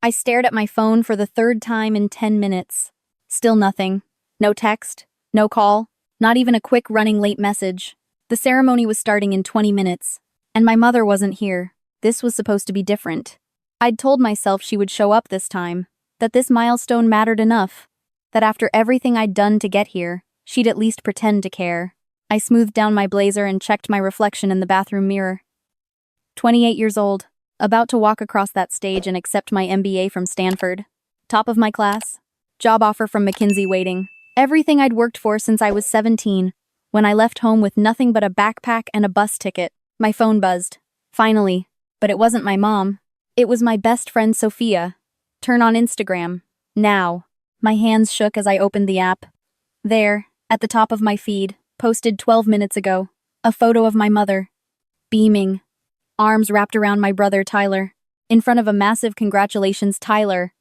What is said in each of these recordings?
I stared at my phone for the third time in 10 minutes. Still nothing. No text, no call, not even a quick running late message. The ceremony was starting in 20 minutes, and my mother wasn't here. This was supposed to be different. I'd told myself she would show up this time, that this milestone mattered enough, that after everything I'd done to get here, she'd at least pretend to care. I smoothed down my blazer and checked my reflection in the bathroom mirror. 28 years old, about to walk across that stage and accept my MBA from Stanford. Top of my class. Job offer from McKinsey waiting. Everything I'd worked for since I was 17, when I left home with nothing but a backpack and a bus ticket. My phone buzzed. Finally. But it wasn't my mom. It was my best friend Sophia. Turn on Instagram. Now. My hands shook as I opened the app. There, at the top of my feed, posted 12 minutes ago, a photo of my mother. Beaming. Arms wrapped around my brother Tyler. In front of a massive "Congratulations, Tyler"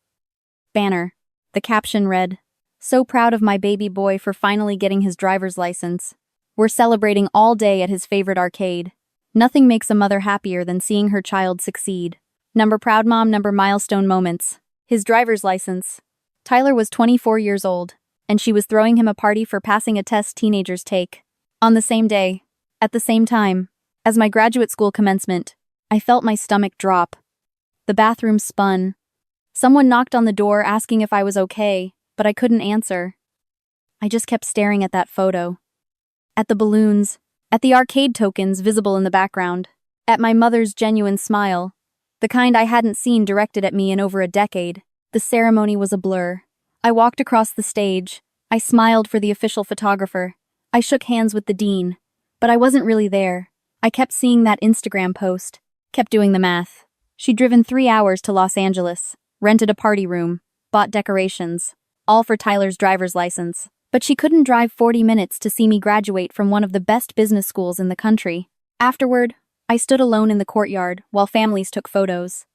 banner. The caption read, "So proud of my baby boy for finally getting his driver's license. We're celebrating all day at his favorite arcade. Nothing makes a mother happier than seeing her child succeed. Number proud mom, number milestone moments." His driver's license. Tyler was 24 years old, and she was throwing him a party for passing a test teenagers take. On the same day, at the same time, as my graduate school commencement, I felt my stomach drop. The bathroom spun. Someone knocked on the door asking if I was okay, but I couldn't answer. I just kept staring at that photo. At the balloons, at the arcade tokens visible in the background, at my mother's genuine smile, the kind I hadn't seen directed at me in over a decade. The ceremony was a blur. I walked across the stage. I smiled for the official photographer. I shook hands with the dean. But I wasn't really there. I kept seeing that Instagram post. Kept doing the math. She'd driven 3 hours to Los Angeles, rented a party room, bought decorations, all for Tyler's driver's license. But she couldn't drive 40 minutes to see me graduate from one of the best business schools in the country. Afterward, I stood alone in the courtyard while families took photos.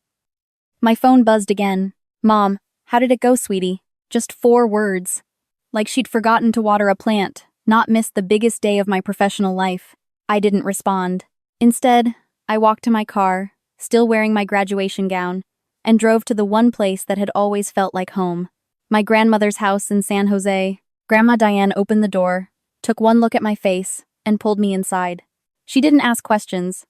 My phone buzzed again. "Mom, how did it go, sweetie?" Just 4 words. Like she'd forgotten to water a plant, not missed the biggest day of my professional life. I didn't respond. Instead, I walked to my car, still wearing my graduation gown, and drove to the one place that had always felt like home. My grandmother's house in San Jose. Grandma Diane opened the door, took one look at my face, and pulled me inside. She didn't ask questions,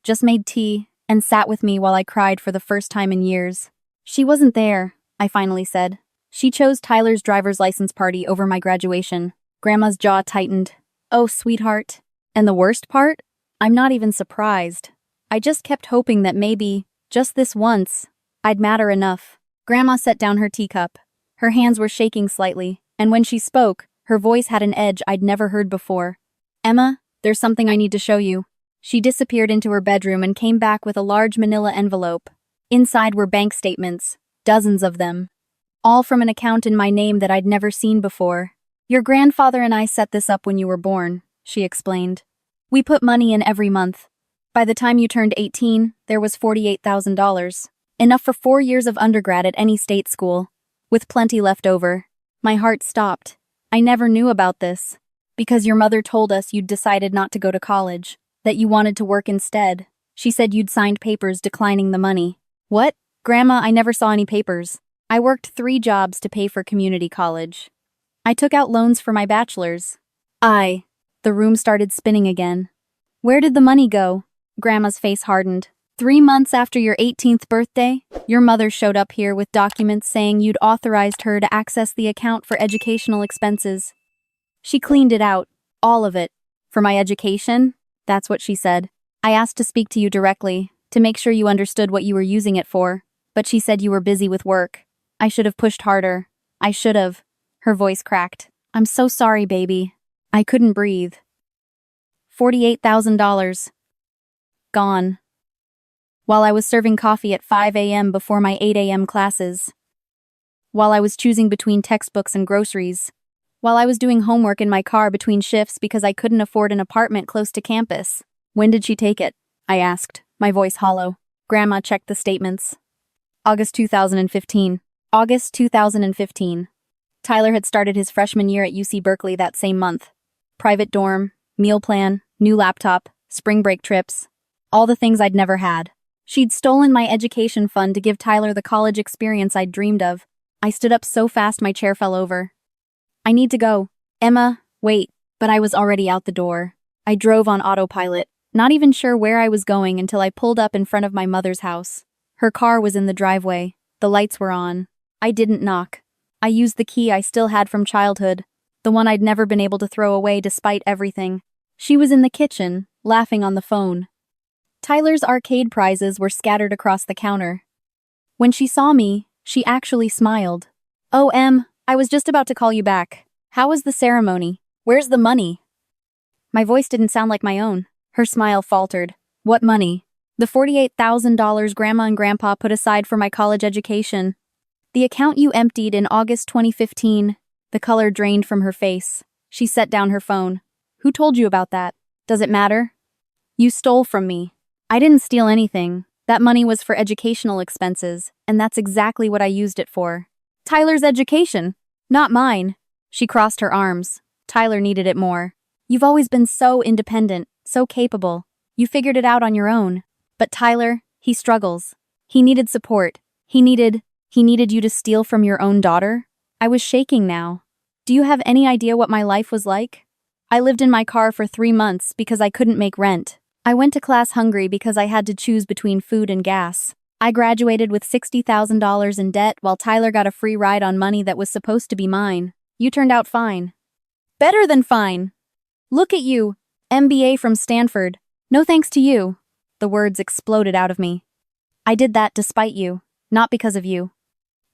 just made tea and sat with me while I cried for the first time in years. "She wasn't there," I finally said. "She chose Tyler's driver's license party over my graduation." Grandma's jaw tightened. "Oh, sweetheart." And the worst part? I'm not even surprised. I just kept hoping that maybe, just this once, I'd matter enough. Grandma set down her teacup. Her hands were shaking slightly, and when she spoke, her voice had an edge I'd never heard before. "Emma, there's something I need to show you." She disappeared into her bedroom and came back with a large manila envelope. Inside were bank statements, dozens of them, all from an account in my name that I'd never seen before. "Your grandfather and I set this up when you were born," she explained. "We put money in every month. By the time you turned 18, there was $48,000, enough for 4 years of undergrad at any state school, with plenty left over." My heart stopped. "I never knew about this. Because your mother told us you'd decided not to go to college, that you wanted to work instead. She said you'd signed papers declining the money." "What?" "Grandma, I never saw any papers. I worked 3 jobs to pay for community college. I took out loans for my bachelor's." The room started spinning again. "Where did the money go?" Grandma's face hardened. 3 months after your 18th birthday, your mother showed up here with documents saying you'd authorized her to access the account for educational expenses. She cleaned it out, all of it. "For my education?" That's what she said. "I asked to speak to you directly, to make sure you understood what you were using it for, but she said you were busy with work. I should have pushed harder. I should have." Her voice cracked. "I'm so sorry, baby." I couldn't breathe. $48,000. Gone. While I was serving coffee at 5 a.m. before my 8 a.m. classes. While I was choosing between textbooks and groceries. While I was doing homework in my car between shifts because I couldn't afford an apartment close to campus. "When did she take it?" I asked, my voice hollow. Grandma checked the statements. August 2015. August 2015. Tyler had started his freshman year at UC Berkeley that same month. Private dorm, meal plan, new laptop, spring break trips. All the things I'd never had. She'd stolen my education fund to give Tyler the college experience I'd dreamed of. I stood up so fast my chair fell over. I need to go. Emma, wait. But I was already out the door. I drove on autopilot, not even sure where I was going until I pulled up in front of my mother's house. Her car was in the driveway. The lights were on. I didn't knock. I used the key I still had from childhood, the one I'd never been able to throw away despite everything. She was in the kitchen, laughing on the phone. Tyler's arcade prizes were scattered across the counter. When she saw me, she actually smiled. Oh, Em, I was just about to call you back. How was the ceremony? Where's the money? My voice didn't sound like my own. Her smile faltered. What money? The $48,000 Grandma and Grandpa put aside for my college education. The account you emptied in August 2015. The color drained from her face. She set down her phone. Who told you about that? Does it matter? You stole from me. I didn't steal anything. That money was for educational expenses, and that's exactly what I used it for. Tyler's education, not mine. She crossed her arms. Tyler needed it more. You've always been so independent, so capable. You figured it out on your own. But Tyler, he struggles. He needed support. He needed you to steal from your own daughter? I was shaking now. Do you have any idea what my life was like? I lived in my car for 3 months because I couldn't make rent. I went to class hungry because I had to choose between food and gas. I graduated with $60,000 in debt while Tyler got a free ride on money that was supposed to be mine. You turned out fine. Better than fine. Look at you, MBA from Stanford. No thanks to you. The words exploded out of me. I did that despite you, not because of you.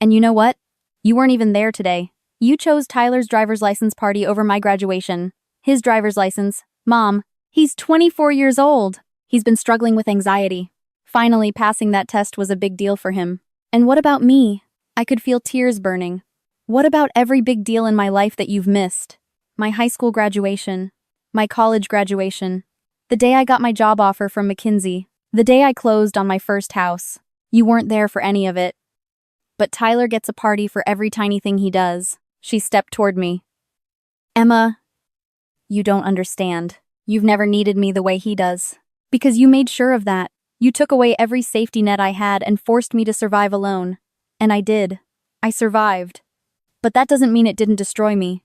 And you know what? You weren't even there today. You chose Tyler's driver's license party over my graduation. His driver's license. Mom, he's 24 years old. He's been struggling with anxiety. Finally, passing that test was a big deal for him. And what about me? I could feel tears burning. What about every big deal in my life that you've missed? My high school graduation. My college graduation. The day I got my job offer from McKinsey. The day I closed on my first house. You weren't there for any of it. But Tyler gets a party for every tiny thing he does. She stepped toward me. Emma, you don't understand. You've never needed me the way he does. Because you made sure of that. You took away every safety net I had and forced me to survive alone. And I did. I survived. But that doesn't mean it didn't destroy me.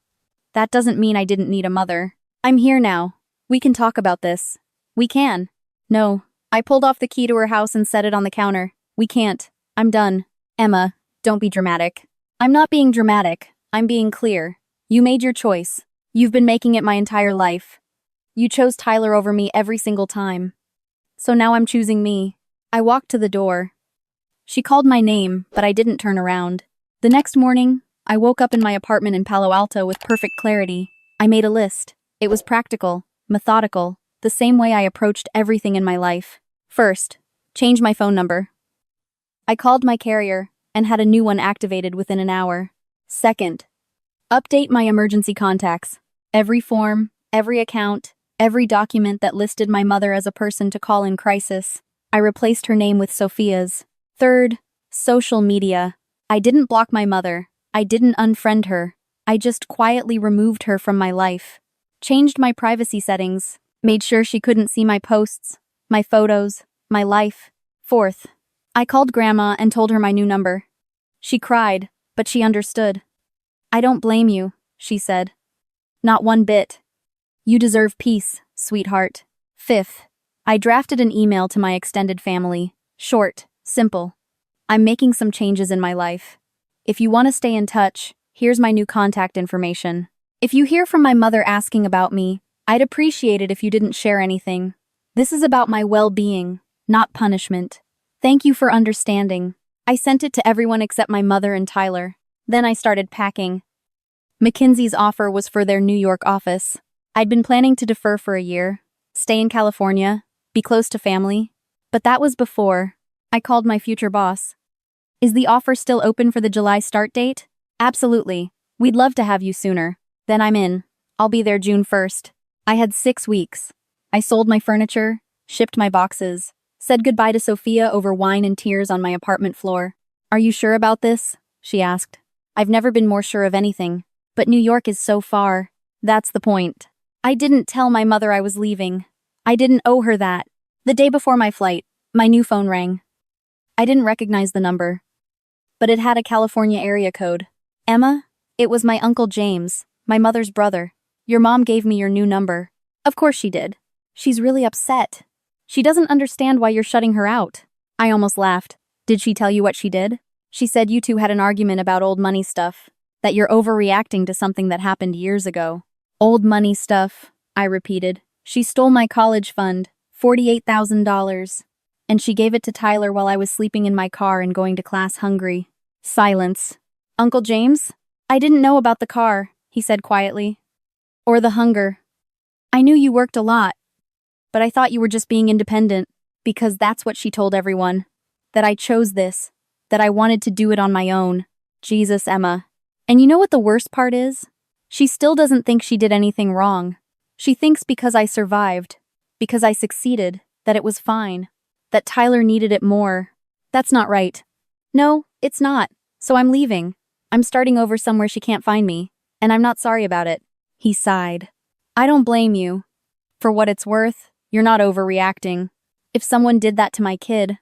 That doesn't mean I didn't need a mother. I'm here now. We can talk about this. We can. No. I pulled off the key to her house and set it on the counter. We can't. I'm done. Emma, don't be dramatic. I'm not being dramatic. I'm being clear. You made your choice. You've been making it my entire life. You chose Tyler over me every single time. So now I'm choosing me. I walked to the door. She called my name, but I didn't turn around. The next morning, I woke up in my apartment in Palo Alto with perfect clarity. I made a list. It was practical, methodical, the same way I approached everything in my life. First, change my phone number. I called my carrier and had a new one activated within an hour. Second, update my emergency contacts. Every form, every account, every document that listed my mother as a person to call in crisis. I replaced her name with Sophia's. Third, social media. I didn't block my mother. I didn't unfriend her. I just quietly removed her from my life. Changed my privacy settings. Made sure she couldn't see my posts, my photos, my life. Fourth, I called Grandma and told her my new number. She cried, but she understood. I don't blame you, she said. Not one bit. You deserve peace, sweetheart. Fifth, I drafted an email to my extended family. Short, simple. I'm making some changes in my life. If you want to stay in touch, here's my new contact information. If you hear from my mother asking about me, I'd appreciate it if you didn't share anything. This is about my well-being, not punishment. Thank you for understanding. I sent it to everyone except my mother and Tyler. Then I started packing. McKinsey's offer was for their New York office. I'd been planning to defer for a year, stay in California, be close to family. But that was before. I called my future boss. Is the offer still open for the July start date? Absolutely. We'd love to have you sooner. Then I'm in. I'll be there June 1st. I had 6 weeks. I sold my furniture, shipped my boxes, said goodbye to Sophia over wine and tears on my apartment floor. Are you sure about this? She asked. I've never been more sure of anything. But New York is so far. That's the point. I didn't tell my mother I was leaving. I didn't owe her that. The day before my flight, my new phone rang. I didn't recognize the number, but it had a California area code. Emma? It was my Uncle James, my mother's brother. Your mom gave me your new number. Of course she did. She's really upset. She doesn't understand why you're shutting her out. I almost laughed. Did she tell you what she did? She said you two had an argument about old money stuff, that you're overreacting to something that happened years ago. Old money stuff, I repeated. She stole my college fund, $48,000. And she gave it to Tyler while I was sleeping in my car and going to class hungry. Silence. Uncle James? I didn't know about the car, he said quietly. Or the hunger. I knew you worked a lot, but I thought you were just being independent, because that's what she told everyone. That I chose this, that I wanted to do it on my own. Jesus, Emma. And you know what the worst part is? She still doesn't think she did anything wrong. She thinks because I survived, because I succeeded, that it was fine, that Tyler needed it more. That's not right. No, it's not. So I'm leaving. I'm starting over somewhere she can't find me, and I'm not sorry about it. He sighed. I don't blame you. For what it's worth, you're not overreacting. If someone did that to my kid,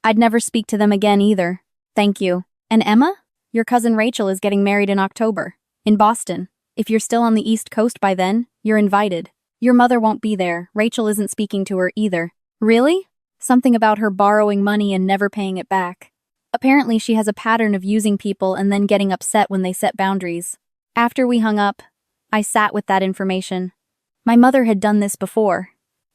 I'd never speak to them again either. Thank you. And Emma? Your cousin Rachel is getting married in October, in Boston. If you're still on the East Coast by then, you're invited. Your mother won't be there. Rachel isn't speaking to her either. Really? Something about her borrowing money and never paying it back. Apparently she has a pattern of using people and then getting upset when they set boundaries. After we hung up, I sat with that information. My mother had done this before.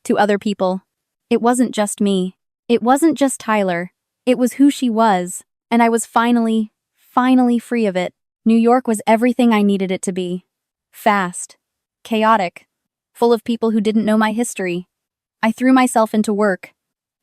To other people. It wasn't just me. It wasn't just Tyler. It was who she was. And I was finally free of it. New York was everything I needed it to be. Fast. Chaotic. Full of people who didn't know my history. I threw myself into work.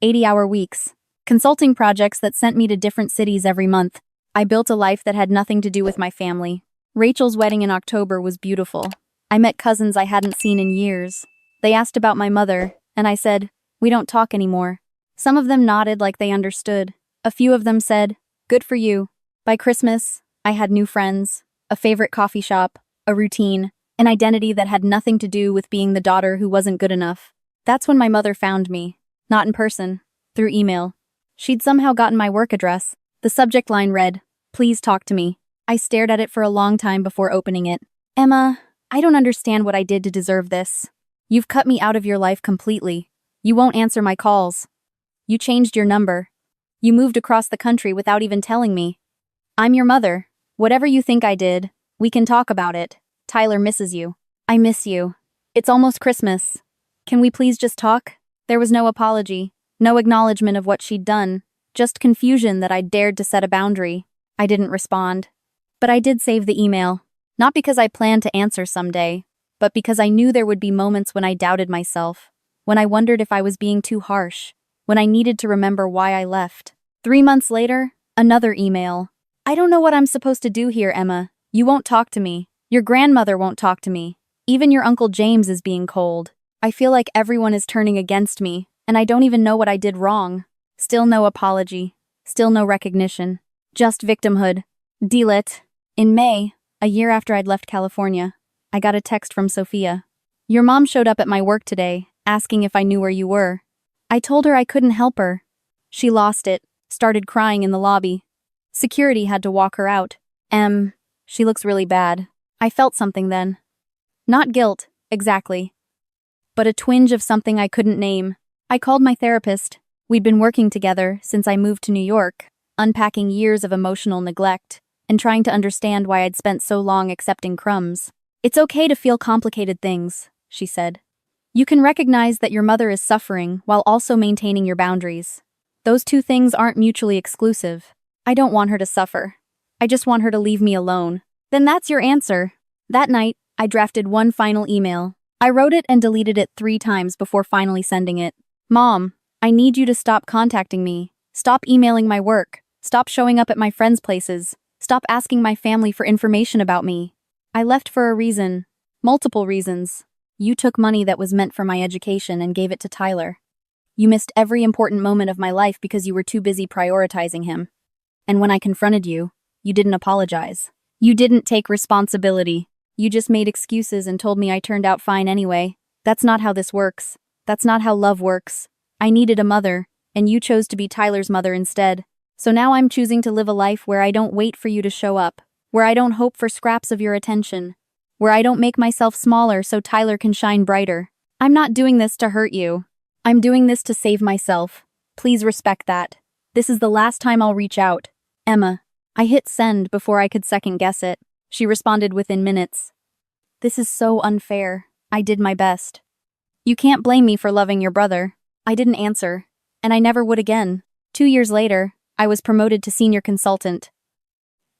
80-hour weeks. Consulting projects that sent me to different cities every month. I built a life that had nothing to do with my family. Rachel's wedding in October was beautiful. I met cousins I hadn't seen in years. They asked about my mother, and I said, "We don't talk anymore." Some of them nodded like they understood. A few of them said, "Good for you." By Christmas, I had new friends, a favorite coffee shop, a routine, an identity that had nothing to do with being the daughter who wasn't good enough. That's when my mother found me. Not in person, through email. She'd somehow gotten my work address. The subject line read, "Please talk to me." I stared at it for a long time before opening it. Emma, I don't understand what I did to deserve this. You've cut me out of your life completely. You won't answer my calls. You changed your number. You moved across the country without even telling me. I'm your mother. Whatever you think I did, we can talk about it. Tyler misses you. I miss you. It's almost Christmas. Can we please just talk? There was no apology, no acknowledgement of what she'd done, just confusion that I'd dared to set a boundary. I didn't respond. But I did save the email. Not because I planned to answer someday, but because I knew there would be moments when I doubted myself, when I wondered if I was being too harsh, when I needed to remember why I left. 3 months later, another email. I don't know what I'm supposed to do here, Emma. You won't talk to me. Your grandmother won't talk to me. Even your Uncle James is being cold. I feel like everyone is turning against me, and I don't even know what I did wrong. Still no apology. Still no recognition. Just victimhood. Delete. In May, a year after I'd left California, I got a text from Sophia. Your mom showed up at my work today, asking if I knew where you were. I told her I couldn't help her. She lost it, started crying in the lobby. Security had to walk her out. She looks really bad. I felt something then. Not guilt, exactly. But a twinge of something I couldn't name. I called my therapist. We'd been working together since I moved to New York, unpacking years of emotional neglect, and trying to understand why I'd spent so long accepting crumbs. It's okay to feel complicated things, she said. You can recognize that your mother is suffering while also maintaining your boundaries. Those two things aren't mutually exclusive. I don't want her to suffer. I just want her to leave me alone. Then that's your answer. That night, I drafted one final email. I wrote it and deleted it 3 times before finally sending it. Mom, I need you to stop contacting me. Stop emailing my work. Stop showing up at my friends' places. Stop asking my family for information about me. I left for a reason. Multiple reasons. You took money that was meant for my education and gave it to Tyler. You missed every important moment of my life because you were too busy prioritizing him. And when I confronted you, you didn't apologize. You didn't take responsibility. You just made excuses and told me I turned out fine anyway. That's not how this works. That's not how love works. I needed a mother. and you chose to be Tyler's mother instead. So now I'm choosing to live a life where I don't wait for you to show up, where I don't hope for scraps of your attention, where I don't make myself smaller so Tyler can shine brighter. I'm not doing this to hurt you. I'm doing this to save myself. Please respect that. This is the last time I'll reach out. Emma. I hit send before I could second guess it. She responded within minutes. This is so unfair. I did my best. You can't blame me for loving your brother. I didn't answer, and I never would again. 2 years later, I was promoted to senior consultant.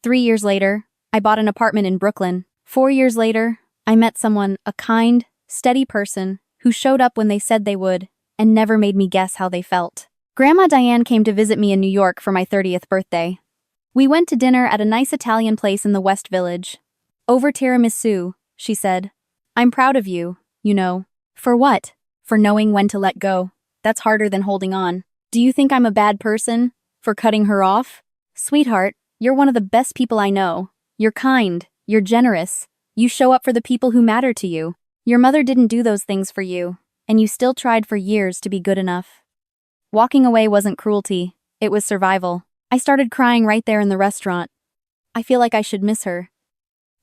3 years later, I bought an apartment in Brooklyn. 4 years later, I met someone, a kind, steady person, who showed up when they said they would, and never made me guess how they felt. Grandma Diane came to visit me in New York for my 30th birthday. We went to dinner at a nice Italian place in the West Village. Over tiramisu, she said. I'm proud of you, you know. For what? For knowing when to let go. That's harder than holding on. Do you think I'm a bad person? For cutting her off? Sweetheart, you're one of the best people I know. You're kind. You're generous. You show up for the people who matter to you. Your mother didn't do those things for you, and you still tried for years to be good enough. Walking away wasn't cruelty. It was survival. I started crying right there in the restaurant. I feel like I should miss her.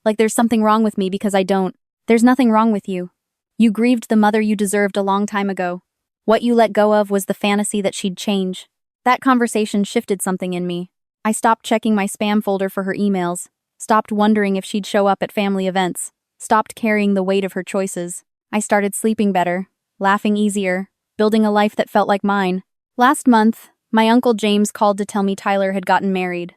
Like there's something wrong with me because I don't. There's nothing wrong with you. You grieved the mother you deserved a long time ago. What you let go of was the fantasy that she'd change. That conversation shifted something in me. I stopped checking my spam folder for her emails, stopped wondering if she'd show up at family events, stopped carrying the weight of her choices. I started sleeping better, laughing easier, building a life that felt like mine. Last month, my Uncle James called to tell me Tyler had gotten married.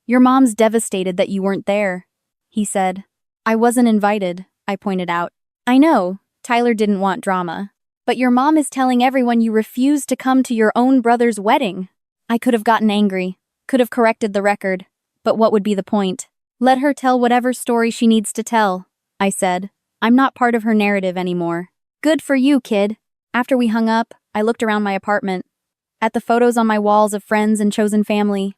Your mom's devastated that you weren't there, he said. I wasn't invited, I pointed out. I know, Tyler didn't want drama. But your mom is telling everyone you refused to come to your own brother's wedding. I could have gotten angry, could have corrected the record, but what would be the point? Let her tell whatever story she needs to tell, I said. I'm not part of her narrative anymore. Good for you, kid. After we hung up, I looked around my apartment. At the photos on my walls of friends and chosen family.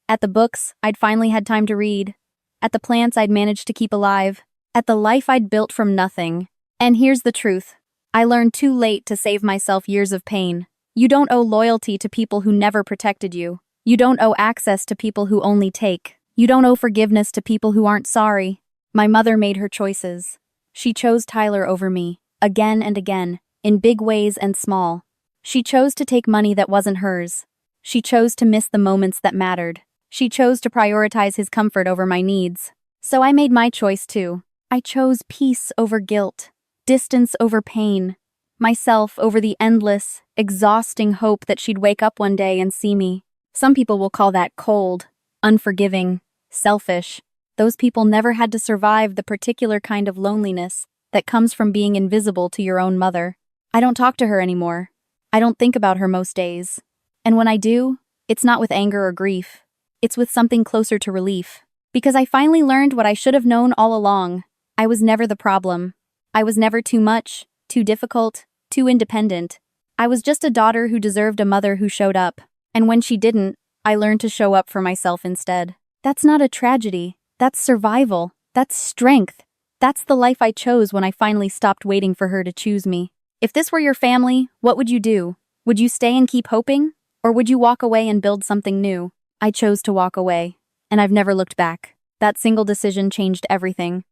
At the books I'd finally had time to read. At the plants I'd managed to keep alive. At the life I'd built from nothing. And here's the truth. I learned too late to save myself years of pain. You don't owe loyalty to people who never protected you. You don't owe access to people who only take. You don't owe forgiveness to people who aren't sorry. My mother made her choices. She chose Tyler over me, again and again, in big ways and small. She chose to take money that wasn't hers. She chose to miss the moments that mattered. She chose to prioritize his comfort over my needs. So I made my choice too. I chose peace over guilt, distance over pain, myself over the endless, exhausting hope that she'd wake up one day and see me. Some people will call that cold, unforgiving, selfish. Those people never had to survive the particular kind of loneliness that comes from being invisible to your own mother. I don't talk to her anymore. I don't think about her most days. And when I do, it's not with anger or grief. It's with something closer to relief. Because I finally learned what I should have known all along. I was never the problem. I was never too much, too difficult, too independent. I was just a daughter who deserved a mother who showed up. And when she didn't, I learned to show up for myself instead. That's not a tragedy. That's survival. That's strength. That's the life I chose when I finally stopped waiting for her to choose me. If this were your family, what would you do? Would you stay and keep hoping? Or would you walk away and build something new? I chose to walk away, and I've never looked back. That single decision changed everything.